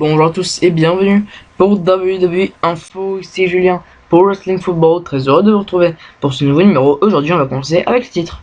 Bonjour à tous et bienvenue pour WWE Info, ici Julien pour Wrestling Football, très heureux de vous retrouver pour ce nouveau numéro. Aujourd'hui on va commencer avec le titre.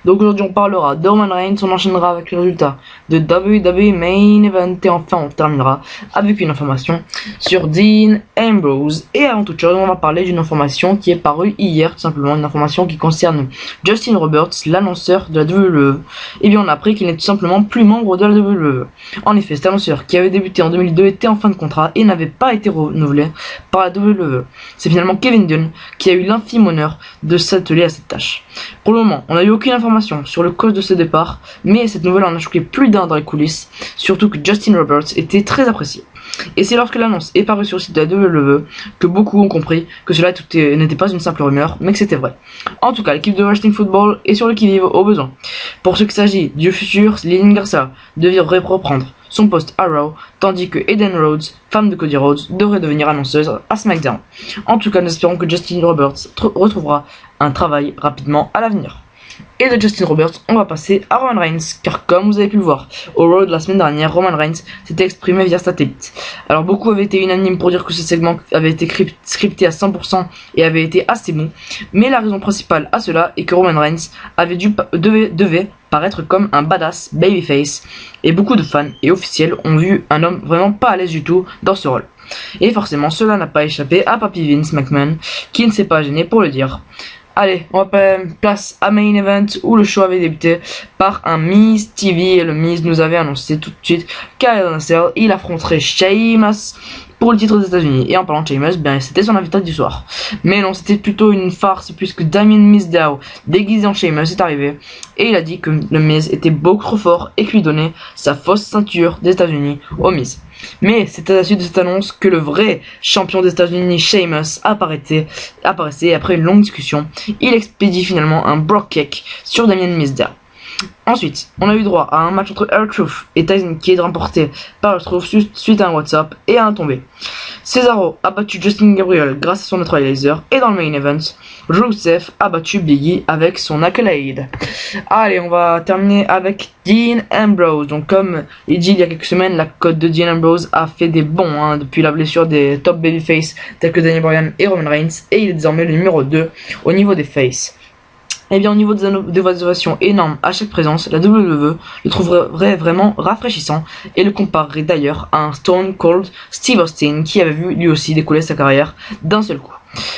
Donc aujourd'hui on parlera de Roman Reigns, on enchaînera avec les résultats de WWE Main Event et enfin on terminera avec une information sur Dean Ambrose. Et avant toute chose on va parler d'une information qui est parue hier, tout simplement une information qui concerne Justin Roberts, l'annonceur de la WWE. Et bien on a appris qu'il n'est tout simplement plus membre de la WWE. En effet, cet annonceur qui avait débuté en 2002 était en fin de contrat et n'avait pas été renouvelé par la WWE. C'est finalement Kevin Dunn qui a eu l'infime honneur de s'atteler à cette tâche. Pour le moment, on n'a eu aucune information sur le cause de ce départ, mais cette nouvelle en a choqué plus d'un dans les coulisses, surtout que Justin Roberts était très apprécié. Et c'est lorsque l'annonce est parue sur le site de la WWE que beaucoup ont compris que cela n'était pas une simple rumeur, mais que c'était vrai. En tout cas, l'équipe de Wrestling Football est sur le qui-vive au besoin. Pour ce qui s'agit du futur, Lynn Garcia devrait reprendre son poste à Raw, tandis que Eden Rhodes, femme de Cody Rhodes, devrait devenir annonceuse à SmackDown. En tout cas, nous espérons que Justin Roberts retrouvera un travail rapidement à l'avenir. Et de Justin Roberts, on va passer à Roman Reigns, car comme vous avez pu le voir, au Raw de la semaine dernière, Roman Reigns s'était exprimé via satellite. Alors beaucoup avaient été unanimes pour dire que ce segment avait été scripté à 100% et avait été assez mou, mais la raison principale à cela est que Roman Reigns devait paraître comme un badass babyface, et beaucoup de fans et officiels ont vu un homme vraiment pas à l'aise du tout dans ce rôle. Et forcément cela n'a pas échappé à Papy Vince McMahon, qui ne s'est pas gêné pour le dire. Allez, on va place à Main Event où le show avait débuté par un Miz TV et le Miz nous avait annoncé tout de suite qu'Adam Cole il affronterait Sheamus pour le titre des États-Unis. Et en parlant de Sheamus, bien c'était son invité du soir. Mais non, c'était plutôt une farce puisque Damien Mizdow déguisé en Sheamus est arrivé et il a dit que le Miz était beaucoup trop fort et qu'il lui donnait sa fausse ceinture des États-Unis au Miz. Mais c'est à la suite de cette annonce que le vrai champion des États-Unis, Sheamus, apparaissait et après une longue discussion, il expédie finalement un Brock Kick sur Damien Mizdow. Ensuite, on a eu droit à un match entre R-Truth et Tyson Kidd remporté par R-Truth suite à un WhatsApp et à un tombé. Cesaro a battu Justin Gabriel grâce à son neutralizer et dans le main event, Rusev a battu Biggie avec son accolade. Allez, on va terminer avec Dean Ambrose. Donc comme il dit il y a quelques semaines, la cote de Dean Ambrose a fait des bons depuis la blessure des top babyface tels que Daniel Bryan et Roman Reigns et il est désormais le numéro 2 au niveau des faces. Et bien au niveau des innovations énormes à chaque présence, la WWE le trouverait vraiment rafraîchissant et le comparerait d'ailleurs à un Stone Cold Steve Austin qui avait vu lui aussi décoller sa carrière d'un seul coup.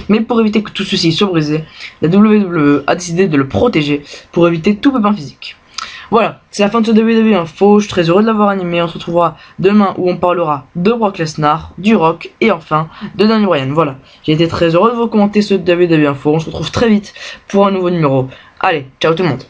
Mais pour éviter que tout ceci soit brisé, la WWE a décidé de le protéger pour éviter tout pépin physique. Voilà, c'est la fin de ce WWE Info, je suis très heureux de l'avoir animé, on se retrouvera demain où on parlera de Brock Lesnar, du Rock et enfin de Daniel Bryan. Voilà, j'ai été très heureux de vous commenter ce WWE Info, on se retrouve très vite pour un nouveau numéro. Allez, ciao tout le monde.